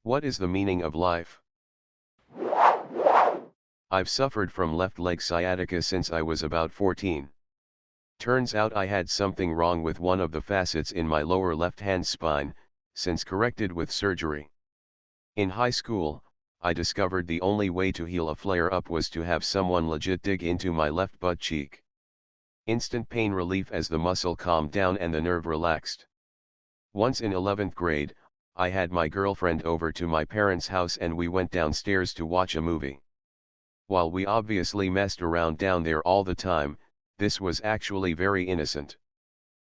What is the meaning of life? I've suffered from left leg sciatica since I was about 14. Turns out I had something wrong with one of the facets in my lower left-hand spine, since corrected with surgery. In high school, I discovered the only way to heal a flare-up was to have someone legit dig into my left butt cheek. Instant pain relief as the muscle calmed down and the nerve relaxed. Once in 11th grade, I had my girlfriend over to my parents' house and we went downstairs to watch a movie. While we obviously messed around down there all the time, this was actually very innocent.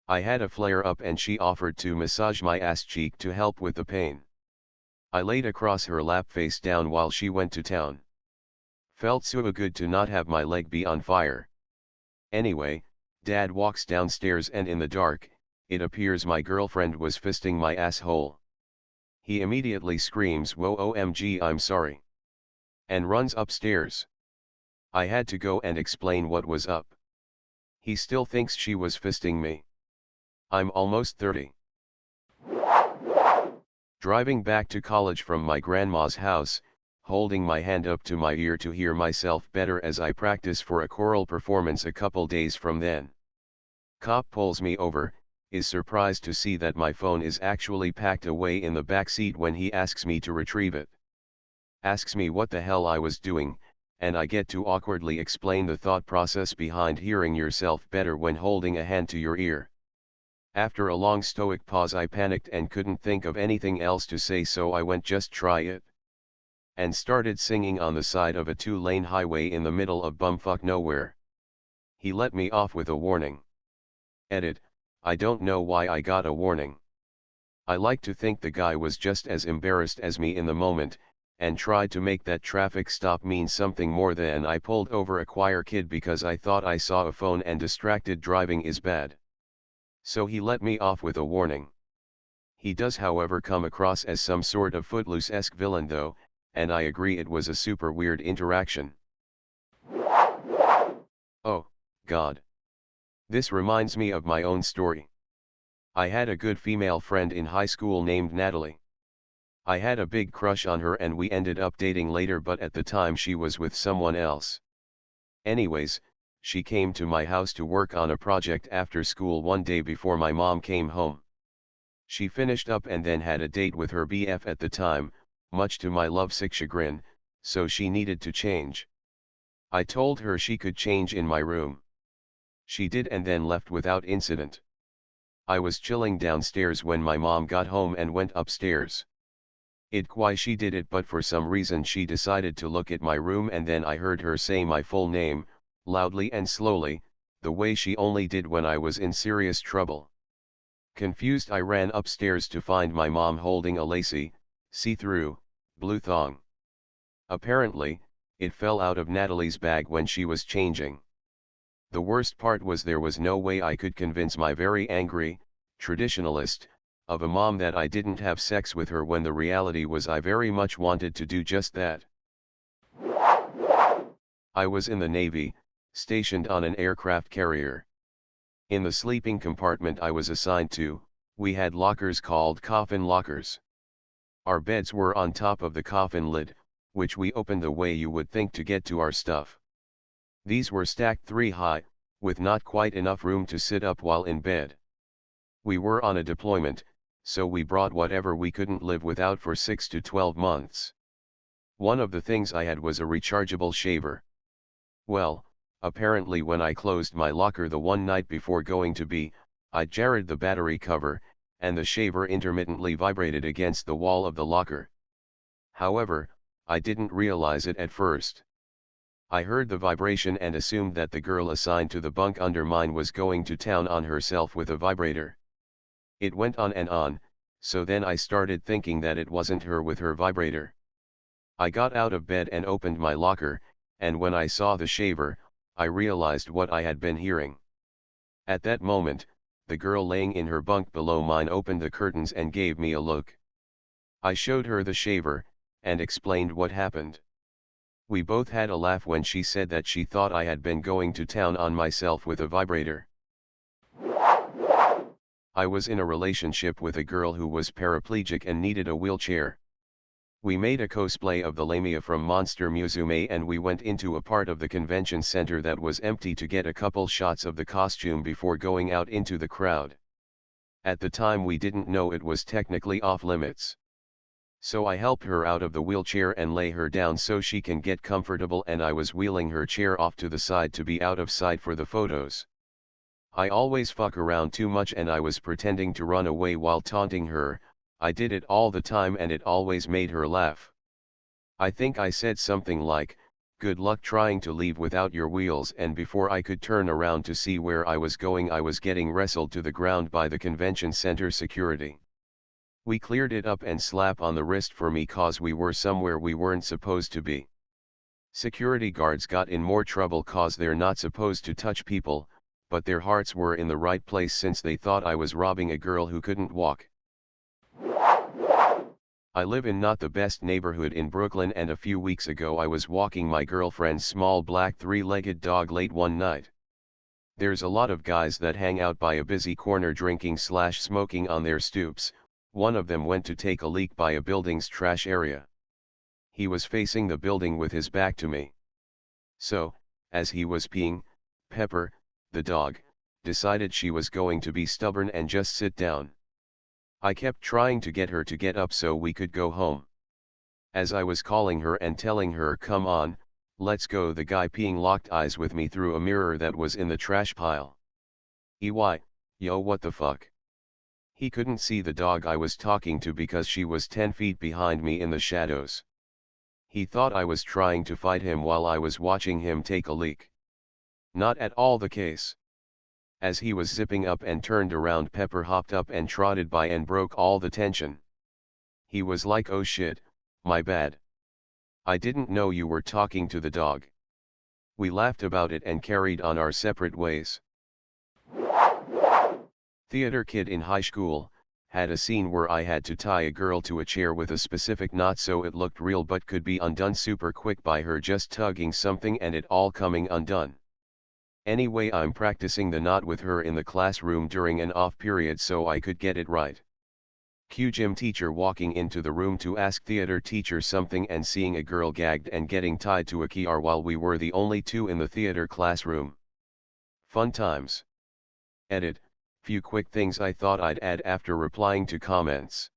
I had a flare-up and she offered to massage my ass cheek to help with the pain. I laid across her lap face down while she went to town. Felt so good to not have my leg be on fire. Anyway, Dad walks downstairs and in the dark, it appears my girlfriend was fisting my asshole. He immediately screams, "Whoa, OMG, I'm sorry," and runs upstairs. I had to go and explain what was up. He still thinks she was fisting me. I'm almost 30. Driving back to college from my grandma's house, holding my hand up to my ear to hear myself better as I practice for a choral performance a couple days from then. Cop pulls me over, is surprised to see that my phone is actually packed away in the back seat when he asks me to retrieve it. Asks me what the hell I was doing, and I get to awkwardly explain the thought process behind hearing yourself better when holding a hand to your ear. After a long stoic pause I panicked and couldn't think of anything else to say, so I went, "Just try it," and started singing on the side of a 2-lane highway in the middle of bumfuck nowhere. He let me off with a warning. Edit, I don't know why I got a warning. I like to think the guy was just as embarrassed as me in the moment, and tried to make that traffic stop mean something more than I pulled over a choir kid because I thought I saw a phone and distracted driving is bad. So he let me off with a warning. He does however come across as some sort of Footloose-esque villain though, and I agree it was a super weird interaction. Oh, God. This reminds me of my own story. I had a good female friend in high school named Natalie. I had a big crush on her and we ended up dating later, but at the time she was with someone else. Anyways, she came to my house to work on a project after school one day before my mom came home. She finished up and then had a date with her BF at the time, much to my lovesick chagrin, so she needed to change. I told her she could change in my room. She did and then left without incident. I was chilling downstairs when my mom got home and went upstairs. Why she did it, but for some reason she decided to look at my room and then I heard her say my full name, loudly and slowly, the way she only did when I was in serious trouble. Confused I ran upstairs to find my mom holding a lacy, see-through, blue thong. Apparently, it fell out of Natalie's bag when she was changing. The worst part was there was no way I could convince my very angry, traditionalist, of a mom that I didn't have sex with her when the reality was I very much wanted to do just that. I was in the Navy, stationed on an aircraft carrier. In the sleeping compartment I was assigned to, we had lockers called coffin lockers. Our beds were on top of the coffin lid, which we opened the way you would think to get to our stuff. These were stacked 3 high, with not quite enough room to sit up while in bed. We were on a deployment, so we brought whatever we couldn't live without for 6 to 12 months. One of the things I had was a rechargeable shaver. Well, apparently when I closed my locker the one night before going to bed, I jarred the battery cover, and the shaver intermittently vibrated against the wall of the locker. However, I didn't realize it at first. I heard the vibration and assumed that the girl assigned to the bunk under mine was going to town on herself with a vibrator. It went on and on, so then I started thinking that it wasn't her with her vibrator. I got out of bed and opened my locker, and when I saw the shaver, I realized what I had been hearing. At that moment, the girl laying in her bunk below mine opened the curtains and gave me a look. I showed her the shaver, and explained what happened. We both had a laugh when she said that she thought I had been going to town on myself with a vibrator. I was in a relationship with a girl who was paraplegic and needed a wheelchair. We made a cosplay of the Lamia from Monster Musume and we went into a part of the convention center that was empty to get a couple shots of the costume before going out into the crowd. At the time we didn't know it was technically off limits. So I helped her out of the wheelchair and lay her down so she can get comfortable, and I was wheeling her chair off to the side to be out of sight for the photos. I always fuck around too much and I was pretending to run away while taunting her. I did it all the time and it always made her laugh. I think I said something like, "Good luck trying to leave without your wheels," and before I could turn around to see where I was going I was getting wrestled to the ground by the convention center security. We cleared it up and slap on the wrist for me cause we were somewhere we weren't supposed to be. Security guards got in more trouble cause they're not supposed to touch people, but their hearts were in the right place since they thought I was robbing a girl who couldn't walk. I live in not the best neighborhood in Brooklyn, and a few weeks ago I was walking my girlfriend's small black three-legged dog late one night. There's a lot of guys that hang out by a busy corner drinking/smoking on their stoops. One of them went to take a leak by a building's trash area. He was facing the building with his back to me. So, as he was peeing, Pepper, the dog, decided she was going to be stubborn and just sit down. I kept trying to get her to get up so we could go home. As I was calling her and telling her, "Come on, let's go," the guy peeing locked eyes with me through a mirror that was in the trash pile. EY, yo, what the fuck? He couldn't see the dog I was talking to because she was 10 feet behind me in the shadows. He thought I was trying to fight him while I was watching him take a leak. Not at all the case. As he was zipping up and turned around, Pepper hopped up and trotted by and broke all the tension. He was like, "Oh shit, my bad. I didn't know you were talking to the dog." We laughed about it and carried on our separate ways. Theater kid in high school, had a scene where I had to tie a girl to a chair with a specific knot so it looked real but could be undone super quick by her just tugging something and it all coming undone. Anyway, I'm practicing the knot with her in the classroom during an off period so I could get it right. Cue gym teacher walking into the room to ask theater teacher something and seeing a girl gagged and getting tied to a keyar while we were the only two in the theater classroom. Fun times. Edit. Few quick things I thought I'd add after replying to comments.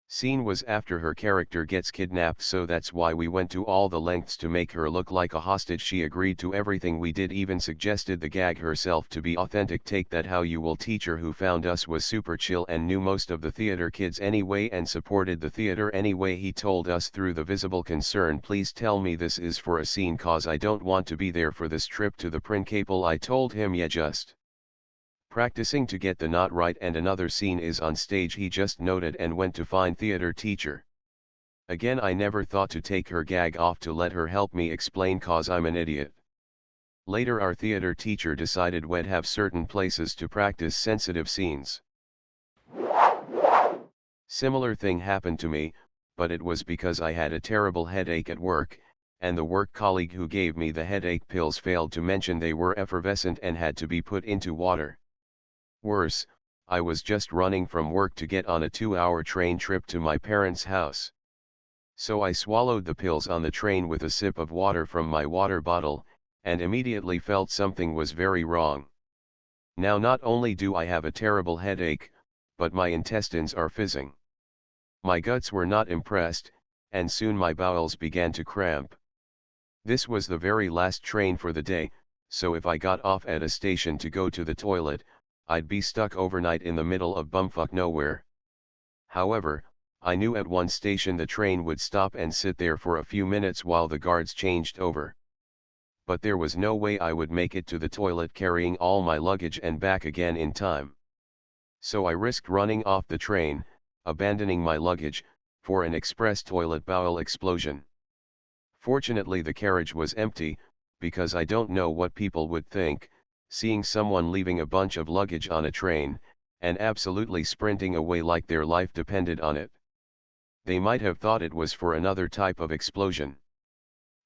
Scene was after her character gets kidnapped, so that's why we went to all the lengths to make her look like a hostage. She agreed to everything we did, even suggested the gag herself to be authentic. Take that how you will. Teacher who found us was super chill and knew most of the theater kids anyway and supported the theater anyway. He told us through the visible concern, "Please tell me this is for a scene cause I don't want to be there for this trip to the principal." I told him, "Yeah, just practicing to get the knot right, and another scene is on stage." He just nodded and went to find theater teacher. Again, I never thought to take her gag off to let her help me explain cause I'm an idiot. Later our theater teacher decided we'd have certain places to practice sensitive scenes. Similar thing happened to me, but it was because I had a terrible headache at work, and the work colleague who gave me the headache pills failed to mention they were effervescent and had to be put into water. Worse, I was just running from work to get on a 2-hour train trip to my parents' house. So I swallowed the pills on the train with a sip of water from my water bottle, and immediately felt something was very wrong. Now not only do I have a terrible headache, but my intestines are fizzing. My guts were not impressed, and soon my bowels began to cramp. This was the very last train for the day, so if I got off at a station to go to the toilet, I'd be stuck overnight in the middle of bumfuck nowhere. However, I knew at one station the train would stop and sit there for a few minutes while the guards changed over. But there was no way I would make it to the toilet carrying all my luggage and back again in time. So I risked running off the train, abandoning my luggage, for an express toilet bowel explosion. Fortunately the carriage was empty, because I don't know what people would think, seeing someone leaving a bunch of luggage on a train, and absolutely sprinting away like their life depended on it. They might have thought it was for another type of explosion.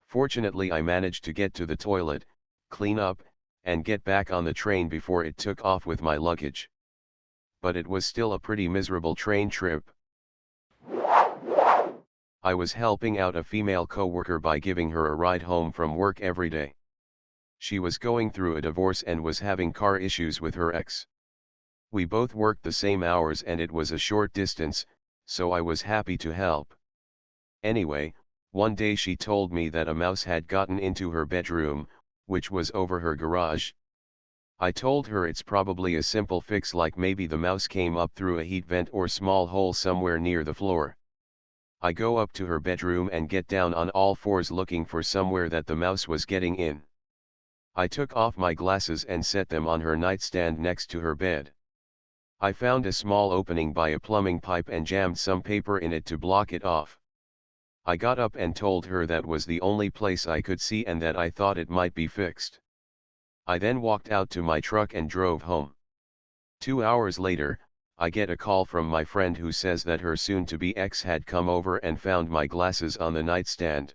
Fortunately I managed to get to the toilet, clean up, and get back on the train before it took off with my luggage. But it was still a pretty miserable train trip. I was helping out a female coworker by giving her a ride home from work every day. She was going through a divorce and was having car issues with her ex. We both worked the same hours and it was a short distance, so I was happy to help. Anyway, one day she told me that a mouse had gotten into her bedroom, which was over her garage. I told her it's probably a simple fix, like maybe the mouse came up through a heat vent or small hole somewhere near the floor. I go up to her bedroom and get down on all fours looking for somewhere that the mouse was getting in. I took off my glasses and set them on her nightstand next to her bed. I found a small opening by a plumbing pipe and jammed some paper in it to block it off. I got up and told her that was the only place I could see and that I thought it might be fixed. I then walked out to my truck and drove home. 2 hours later, I get a call from my friend who says that her soon-to-be ex had come over and found my glasses on the nightstand.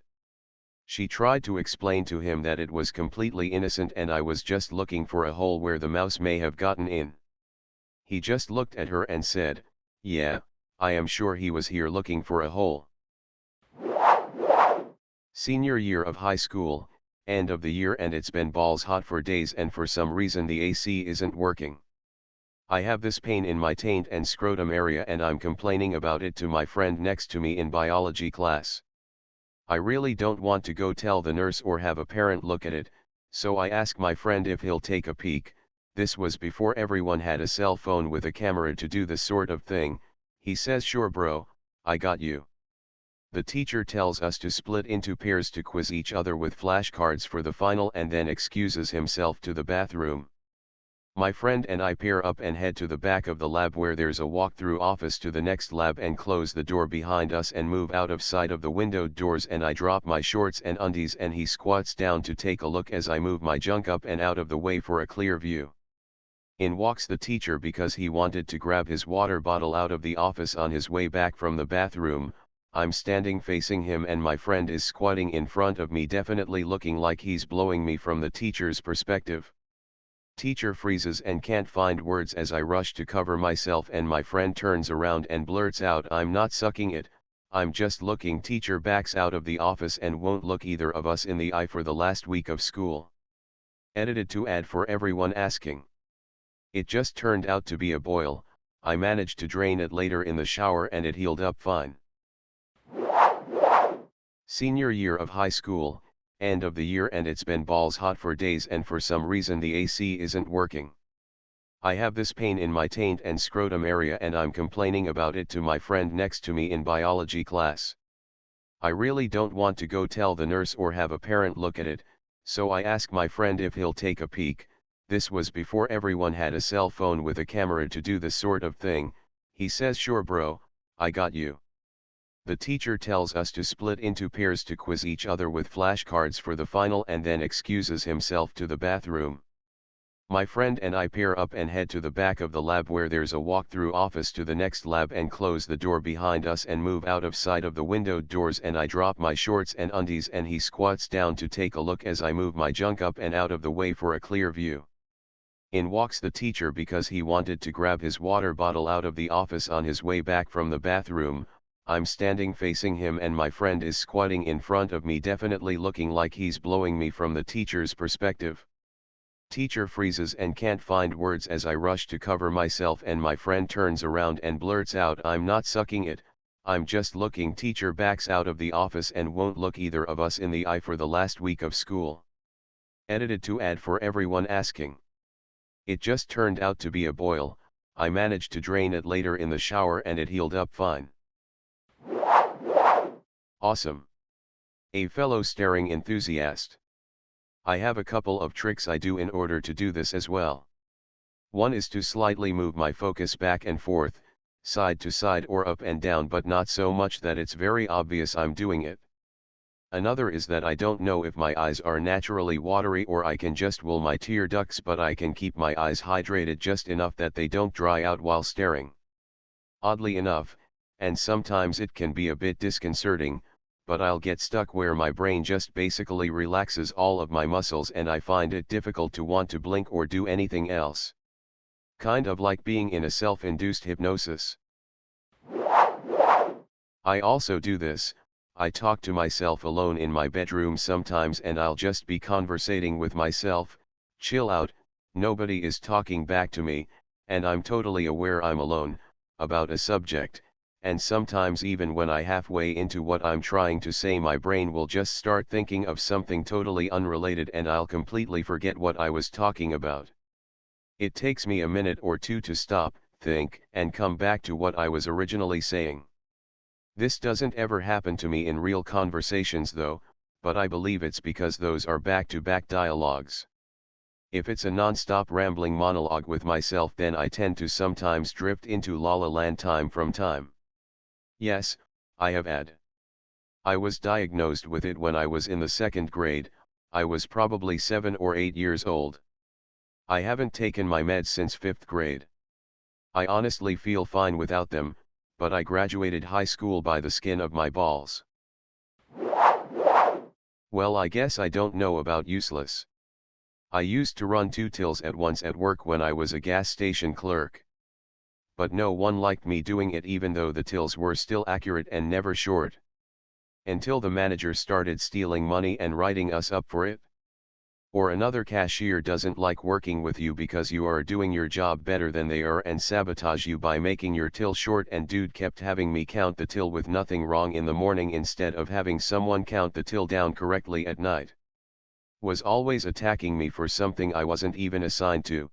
She tried to explain to him that it was completely innocent and I was just looking for a hole where the mouse may have gotten in. He just looked at her and said, "Yeah, I am sure he was here looking for a hole." Senior year of high school, end of the year, and it's been balls hot for days and for some reason the AC isn't working. I have this pain in my taint and scrotum area and I'm complaining about it to my friend next to me in biology class. I really don't want to go tell the nurse or have a parent look at it, so I ask my friend if he'll take a peek. This was before everyone had a cell phone with a camera to do this sort of thing. He says, "Sure bro, I got you." The teacher tells us to split into pairs to quiz each other with flashcards for the final and then excuses himself to the bathroom. My friend and I pair up and head to the back of the lab where there's a walk-through office to the next lab and close the door behind us and move out of sight of the windowed doors, and I drop my shorts and undies and he squats down to take a look as I move my junk up and out of the way for a clear view. In walks the teacher because he wanted to grab his water bottle out of the office on his way back from the bathroom. I'm standing facing him and my friend is squatting in front of me, definitely looking like he's blowing me from the teacher's perspective. Teacher freezes and can't find words as I rush to cover myself and my friend turns around and blurts out, "I'm not sucking it, I'm just looking." Teacher backs out of the office and won't look either of us in the eye for the last week of school. Edited to add for everyone asking. It just turned out to be a boil. I managed to drain it later in the shower and it healed up fine. Senior year of high school, end of the year, and it's been balls hot for days and for some reason the AC isn't working. I have this pain in my taint and scrotum area and I'm complaining about it to my friend next to me in biology class. I really don't want to go tell the nurse or have a parent look at it, so I ask my friend if he'll take a peek. This was before everyone had a cell phone with a camera to do this sort of thing. He says, "Sure bro, I got you." The teacher tells us to split into pairs to quiz each other with flashcards for the final and then excuses himself to the bathroom. My friend and I pair up and head to the back of the lab where there's a walk-through office to the next lab and close the door behind us and move out of sight of the windowed doors, and I drop my shorts and undies and he squats down to take a look as I move my junk up and out of the way for a clear view. In walks the teacher because he wanted to grab his water bottle out of the office on his way back from the bathroom. I'm standing facing him and my friend is squatting in front of me, definitely looking like he's blowing me from the teacher's perspective. Teacher freezes and can't find words as I rush to cover myself and my friend turns around and blurts out, "I'm not sucking it, I'm just looking." Teacher backs out of the office and won't look either of us in the eye for the last week of school. Edited to add for everyone asking. It just turned out to be a boil. I managed to drain it later in the shower and it healed up fine. Awesome. A fellow staring enthusiast. I have a couple of tricks I do in order to do this as well. One is to slightly move my focus back and forth, side to side or up and down, but not so much that it's very obvious I'm doing it. Another is that I don't know if my eyes are naturally watery or I can just wool my tear ducts, but I can keep my eyes hydrated just enough that they don't dry out while staring. Oddly enough, and sometimes it can be a bit disconcerting, but I'll get stuck where my brain just basically relaxes all of my muscles and I find it difficult to want to blink or do anything else. Kind of like being in a self-induced hypnosis. I also do this, I talk to myself alone in my bedroom sometimes and I'll just be conversating with myself, chill out, nobody is talking back to me, and I'm totally aware I'm alone, about a subject, and sometimes even when I halfway into what I'm trying to say my brain will just start thinking of something totally unrelated and I'll completely forget what I was talking about. It takes me a minute or two to stop, think, and come back to what I was originally saying. This doesn't ever happen to me in real conversations though, but I believe it's because those are back-to-back dialogues. If it's a non-stop rambling monologue with myself then I tend to sometimes drift into La La Land time from time. Yes, I have had. I was diagnosed with it when I was in the 2nd grade, I was probably 7 or 8 years old. I haven't taken my meds since 5th grade. I honestly feel fine without them, but I graduated high school by the skin of my balls. Well, I guess I don't know about useless. I used to run 2 tills at once at work when I was a gas station clerk. But no one liked me doing it even though the tills were still accurate and never short. Until the manager started stealing money and writing us up for it. Or another cashier doesn't like working with you because you are doing your job better than they are and sabotage you by making your till short, and dude kept having me count the till with nothing wrong in the morning instead of having someone count the till down correctly at night. Was always attacking me for something I wasn't even assigned to.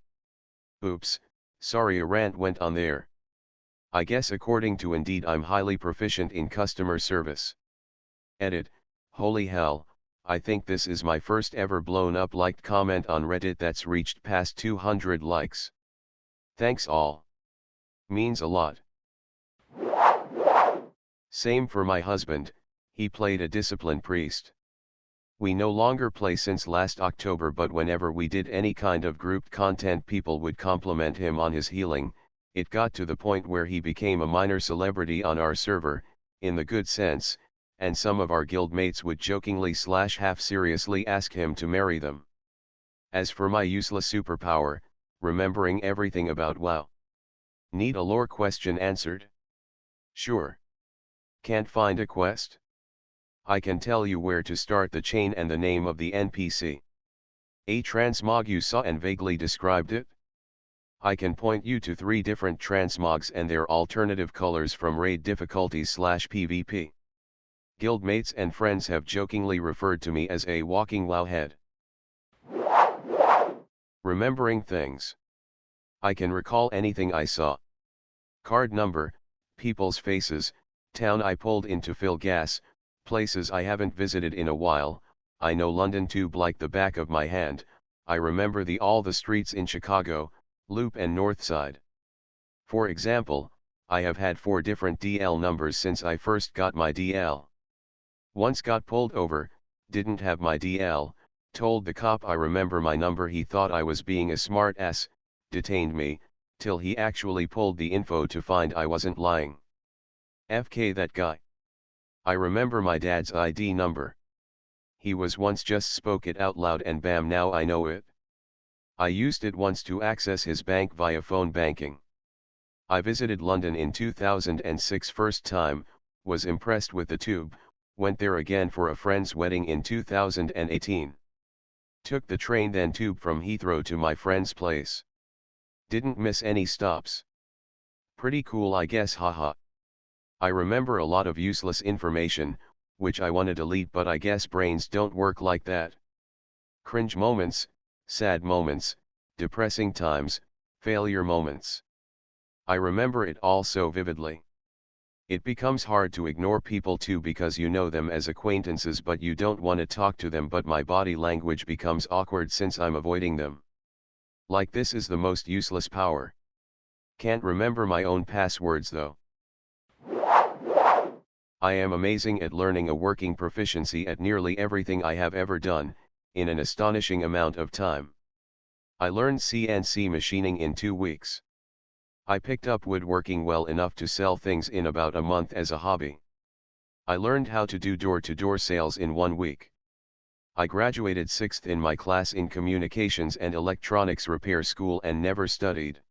Oops, sorry, a rant went on there. I guess according to Indeed I'm highly proficient in customer service. Edit, holy hell. I think this is my first ever blown up liked comment on Reddit that's reached past 200 likes. Thanks all. Means a lot. Same for my husband, he played a discipline priest. We no longer play since last October, but whenever we did any kind of grouped content people would compliment him on his healing. It got to the point where he became a minor celebrity on our server, in the good sense, and some of our guildmates would jokingly / half seriously ask him to marry them. As for my useless superpower, remembering everything about WoW. Need a lore question answered? Sure. Can't find a quest? I can tell you where to start the chain and the name of the NPC. A transmog you saw and vaguely described it? I can point you to 3 different transmogs and their alternative colors from raid difficulties / PvP. Guildmates and friends have jokingly referred to me as a walking wowhead. Remembering things. I can recall anything I saw. Card number, people's faces, town I pulled in to fill gas, places I haven't visited in a while. I know London Tube like the back of my hand. I remember all the streets in Chicago, Loop and North Side. For example, I have had 4 different DL numbers since I first got my DL. Once got pulled over, didn't have my DL, told the cop I remember my number, he thought I was being a smart ass, detained me, till he actually pulled the info to find I wasn't lying. FK that guy. I remember my dad's ID number. He was once just spoke it out loud and bam, now I know it. I used it once to access his bank via phone banking. I visited London in 2006 first time, was impressed with the tube, went there again for a friend's wedding in 2018. Took the train then tube from Heathrow to my friend's place. Didn't miss any stops. Pretty cool I guess, haha. I remember a lot of useless information, which I wanna delete, but I guess brains don't work like that. Cringe moments, sad moments, depressing times, failure moments. I remember it all so vividly. It becomes hard to ignore people too because you know them as acquaintances but you don't want to talk to them, but my body language becomes awkward since I'm avoiding them. Like this is the most useless power. Can't remember my own passwords though. I am amazing at learning a working proficiency at nearly everything I have ever done, in an astonishing amount of time. I learned CNC machining in 2 weeks. I picked up woodworking well enough to sell things in about a month as a hobby. I learned how to do door-to-door sales in 1 week. I graduated 6th in my class in communications and electronics repair school and never studied.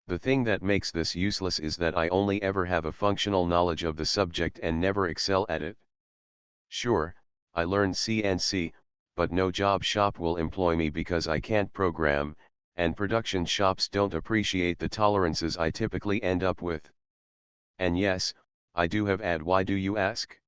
The thing that makes this useless is that I only ever have a functional knowledge of the subject and never excel at it. Sure, I learned CNC, but no job shop will employ me because I can't program, and production shops don't appreciate the tolerances I typically end up with. And yes, I do have ad. Why do you ask?